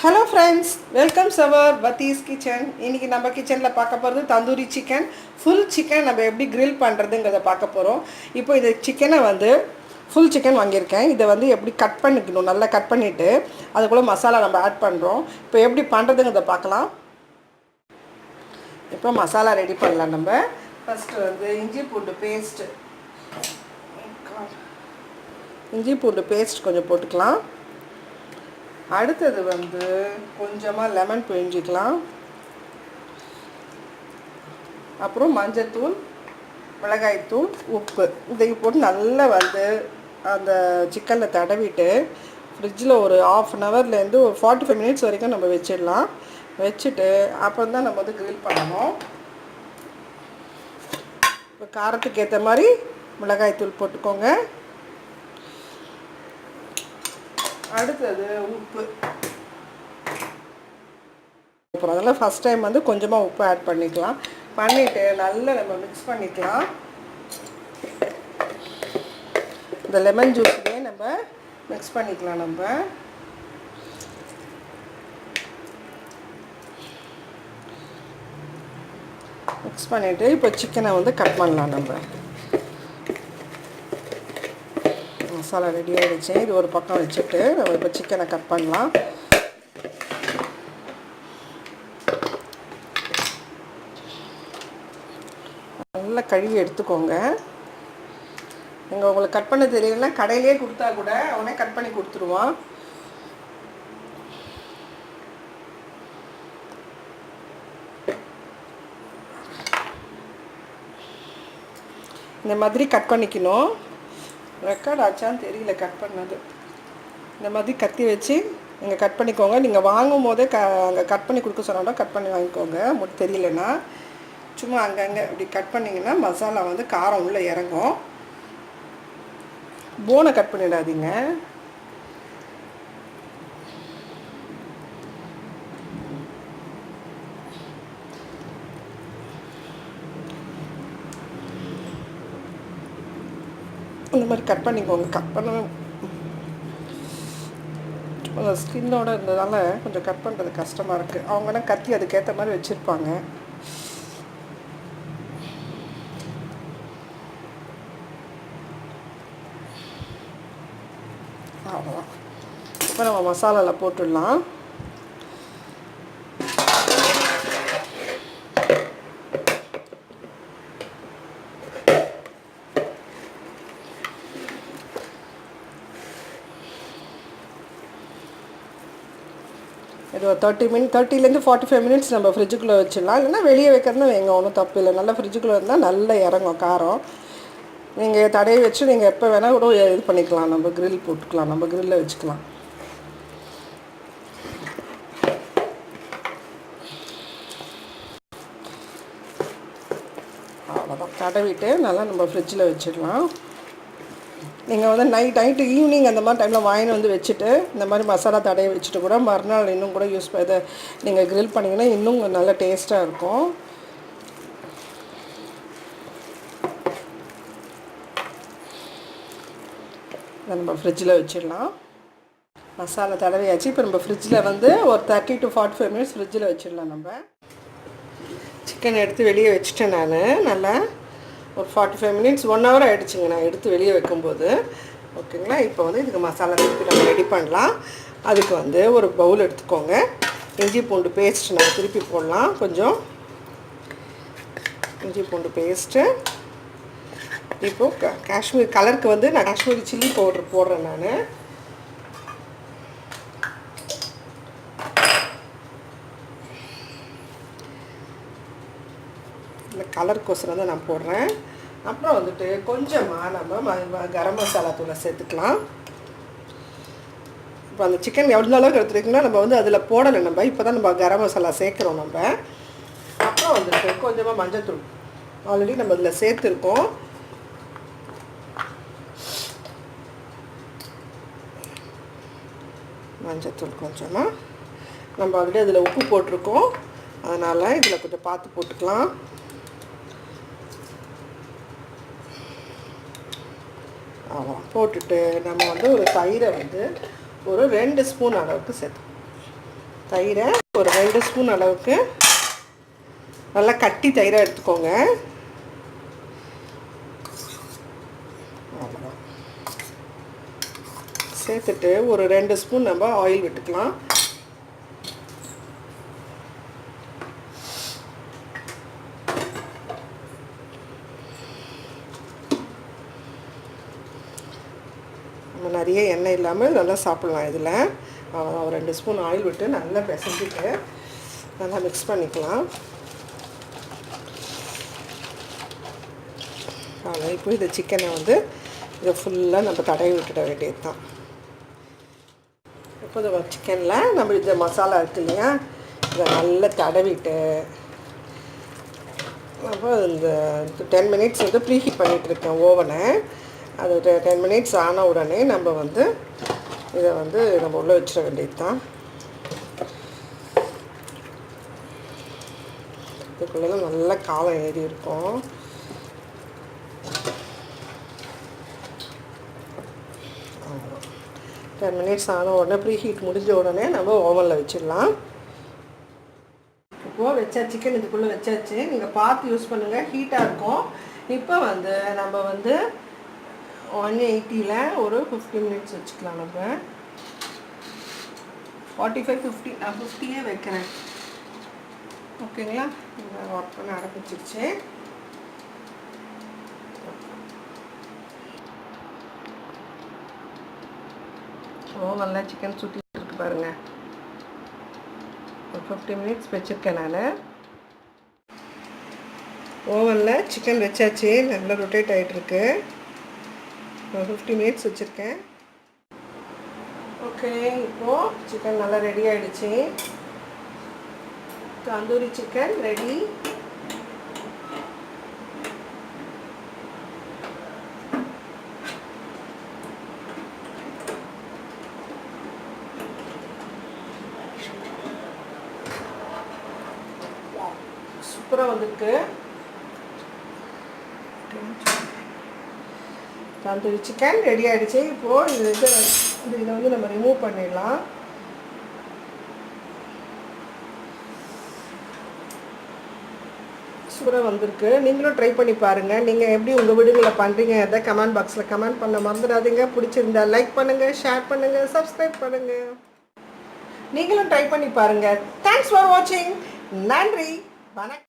Hello friends, welcome to our Vathi's kitchen. இன்னைக்கு நம்ம கிச்சன்ல பார்க்க போறது தந்தூரி சிக்கன், full chicken நம்ம எப்படி grill பண்றதுங்கறத பார்க்க போறோம். இப்போ இந்த சிக்கனை வந்து full chicken வாங்கியிருக்கேன். இதை வந்து எப்படி கட் பண்ணிக்கணும், நல்லா கட் பண்ணிட்டு அதுக்குள்ள மசாலா நம்ம ஆட் பண்றோம். இப்போ எப்படி பண்றதுங்கறத பார்க்கலாம். இப்போ மசாலா ரெடி பண்ணலாம் நம்ம. ஃபர்ஸ்ட் வந்து இஞ்சி பூண்டு பேஸ்ட் கொஞ்சம் போட்டுக்கலாம். அடுத்தது வந்து கொஞ்சமாக லெமன் பிழிஞ்சிக்கலாம். அப்புறம் மஞ்சத்தூள், மிளகாய்த்தூள், உப்பு இதை போட்டு நல்லா வந்து அந்த சிக்கனில் தடவிட்டு ஃப்ரிட்ஜில் ஒரு ½ அன் ஹவர்லேருந்து ஒரு 45 மினிட்ஸ் வரைக்கும் நம்ம வச்சிடலாம். வச்சுட்டு அப்புறம் தான் நம்ம வந்து கிரில் பண்ணணும். இப்போ காரத்துக்கு ஏற்ற மாதிரி மிளகாய்த்தூள் போட்டுக்கோங்க. அடுத்தது உப்பு. அப்புறம் அதெல்லாம் ஃபஸ்ட் டைம் வந்து கொஞ்சமாக உப்பு ஆட் பண்ணிக்கலாம். பண்ணிவிட்டு நல்லா நம்ம மிக்ஸ் பண்ணிக்கலாம். இந்த லெமன் ஜூஸ்லேயே நம்ம மிக்ஸ் பண்ணிக்கலாம். நம்ம மிக்ஸ் பண்ணிவிட்டு இப்போ சிக்கனை வந்து கட் பண்ணலாம். நம்ம மசாலா ரெடி ஆகிடுச்சு. இது ஒரு பக்கம் வச்சுட்டு நம்ம இப்போ சிக்கனை கட் பண்ணலாம். நல்லா கழுவி எடுத்துக்கோங்க. நீங்கள் உங்களுக்கு கட் பண்ண தெரியலன்னா கடையிலே கொடுத்தா கூட அவனே கட் பண்ணி கொடுத்துருவான். இந்த மாதிரி கட் பண்ணிக்கணும். ரெக்கார்ட் ஆச்சான்னு தெரியல கட் பண்ணது. இந்த மாதிரி கத்தி வச்சு நீங்கள் கட் பண்ணிக்கோங்க. நீங்கள் வாங்கும் போதே அங்கே கட் பண்ணி கொடுக்க சொன்னாலும் கட் பண்ணி வாங்கிக்கோங்க. மட்டும் தெரியலன்னா சும்மா அங்கங்கே அப்படி கட் பண்ணிங்கன்னா மசாலா வந்து காரம் உள்ளே இறங்கும். போனை கட் பண்ணிடாதீங்க. இந்த மாதிரி கட் பண்ணிக்கோங்க. கட் பண்ண ஸ்கின்னோட இருந்ததால் கொஞ்சம் கட் பண்ணுறது கஷ்டமாக இருக்குது. அவங்கன்னா கத்தி அதுக்கேற்ற மாதிரி வச்சுருப்பாங்க. அவ்வளோதான். இப்போ நம்ம மசாலாவில் போட்டுடலாம். இது ஒரு 30லேருந்து 45 மினிட்ஸ் நம்ம ஃப்ரிட்ஜுக்குள்ளே வச்சிடலாம். இல்லைன்னா வெளியே வைக்கிறதுனா வைங்க, ஒன்றும் தப்பு இல்லை. நல்லா ஃப்ரிட்ஜுக்குள்ளே இருந்தால் நல்லா இறங்கும் காரம். நீங்கள் தடவி வச்சு நீங்கள் எப்போ வேணால் கூட இது பண்ணிக்கலாம். நம்ம கிரில் போட்டுக்கலாம். நம்ம கிரில்ல வச்சுக்கலாம். அவ்வளோதான். தடவிட்டு நல்லா நம்ம ஃப்ரிட்ஜில் வச்சிடலாம். நீங்கள் வந்து நைட்டு ஈவினிங் அந்த மாதிரி டைமில் வாங்கின்னு வந்து வச்சுட்டு இந்த மாதிரி மசாலா தடவை வச்சுட்டு கூட மறுநாள் இன்னும் கூட இதை நீங்கள் கிரில் பண்ணிங்கன்னா இன்னும் நல்லா டேஸ்ட்டாக இருக்கும். இதை நம்ம ஃப்ரிட்ஜில் வச்சிடலாம். மசாலா தடவையாச்சு. இப்போ நம்ம ஃப்ரிட்ஜில் வந்து ஒரு 30 to 45 மினிட்ஸ் ஃப்ரிட்ஜில் வச்சிடலாம். நம்ம சிக்கன் எடுத்து வெளியே வச்சுட்டேன் நான். நல்லா ஒரு 45 மினிட்ஸ் 1 ஹவர் ஆகிடுச்சுங்க நான் எடுத்து வெளியே வைக்கும்போது. ஓகேங்களா. இப்போ வந்து இதுக்கு மசாலா திருப்பி நம்ம ரெடி பண்ணலாம். அதுக்கு வந்து ஒரு பவுல் எடுத்துக்கோங்க. இஞ்சி பூண்டு பேஸ்ட் நம்ம திருப்பி போடலாம். கொஞ்சம் இஞ்சி பூண்டு பேஸ்ட்டு. இப்போது காஷ்மீர் கலருக்கு வந்து நான் காஷ்மீரி சில்லி பவுட்ரு போடுறேன் நான். இந்த கலருக்கோசரம் தான் நான் போடுறேன். அப்புறம் வந்துட்டு கொஞ்சமாக நம்ம கரம் மசாலா தூளை சேர்த்துக்கலாம். இப்போ அந்த சிக்கன் எவ்வளோ அளவுக்கு எடுத்துருக்கீங்கன்னா நம்ம வந்து அதில் போடலை. நம்ம இப்போ தான் நம்ம கரம் மசாலா சேர்க்குறோம் நம்ம. அப்புறம் வந்துட்டு கொஞ்சமாக மஞ்சத்தூள் ஆல்ரெடி நம்ம அதில் சேர்த்துருக்கோம். மஞ்சத்தூள் கொஞ்சமாக நம்ம ஆல்ரெடி அதில் உப்பு போட்டிருக்கோம். அதனால் இதில் கொஞ்சம் பார்த்து போட்டுக்கலாம். ஆமாம். போட்டுட்டு நம்ம வந்து ஒரு தயிரை வந்து ஒரு 2 ஸ்பூன் அளவுக்கு சேர்த்து தயிரை ஒரு 2 ஸ்பூன் அளவுக்கு நல்லா கட்டி தயிரை எடுத்துக்கோங்க. சேர்த்துட்டு ஒரு 2 ஸ்பூன் நம்ம ஆயில் விட்டுக்கலாம். நம்ம நிறைய எண்ணெய் இல்லாமல் நல்லா சாப்பிட்லாம். இதில் ஒரு 2 ஸ்பூன் ஆயில் விட்டு நல்லா பிசைஞ்சிட்டு நல்லா மிக்ஸ் பண்ணிக்கலாம். இப்போ இந்த சிக்கனை வந்து இதை ஃபுல்லாக நம்ம தடவி விட்டுட வேண்டியது தான். இப்போ இந்த சிக்கனில் நம்ம இந்த மசாலா இருக்கு இல்லையா, இதை நல்லா தடவிட்டு அப்போ இந்த 10 மினிட்ஸ் வந்து ப்ரீஹீட் பண்ணிகிட்ருக்கேன் ஓவனை. அது 10 மினிட்ஸ் ஆன உடனே நம்ம வந்து இதை வந்து நம்ம உள்ளே வச்சிட வேண்டியது தான். இதுக்குள்ளே நல்லா காலம் ஏறி இருக்கும். டென் மினிட்ஸ் ஆன உடனே ப்ரீஹீட் முடிஞ்ச உடனே நம்ம ஓவனில் வச்சிடலாம். இப்போது வச்சா சிக்கன் இதுக்குள்ளே வச்சாச்சு. நீங்கள் பார்த்து யூஸ் பண்ணுங்கள், ஹீட்டாக இருக்கும். இப்போ வந்து நம்ம வந்து 180ல் ஒரு 50 மினிட்ஸ் வச்சுக்கலாம். நம்ம 45-50 நான் 50 வைக்கிறேன். ஓகேங்களா? ஒர்க் பண்ண ஆரம்பிச்சிருச்சு. ஓவனில் சிக்கன் சுற்றிட்டு இருக்கு பாருங்கள். ஒரு 50 மினிட்ஸ் வச்சுருக்கேன் நான். ஓவனில் சிக்கன் வச்சாச்சு, நல்லா ரொட்டேட் ஆகிட்டுருக்கு. 50 மினிட்ஸ் வச்சுருக்கேன். ஓகே, இப்போது சிக்கன் நல்லா ரெடி ஆகிடுச்சு. Tandoori chicken ready. சூப்பராக வந்திருக்கு. தந்தூரி சிக்கன் ரெடி ஆகிடுச்சு. இப்போது இதை வந்து நம்ம ரிமூவ் பண்ணிடலாம். சூப்பராக வந்திருக்கு. நீங்களும் ட்ரை பண்ணி பாருங்கள். நீங்கள் எப்படி உங்கள் வீடுகளில் பண்ணுறீங்க எதை கமெண்ட் பாக்ஸில் கமெண்ட் பண்ண மறந்துடாதீங்க. பிடிச்சிருந்தா லைக் பண்ணுங்கள், ஷேர் பண்ணுங்கள், சப்ஸ்கிரைப் பண்ணுங்கள். நீங்களும் ட்ரை பண்ணி பாருங்கள். தேங்க்ஸ் ஃபார் வாட்சிங். நன்றி, வணக்கம்.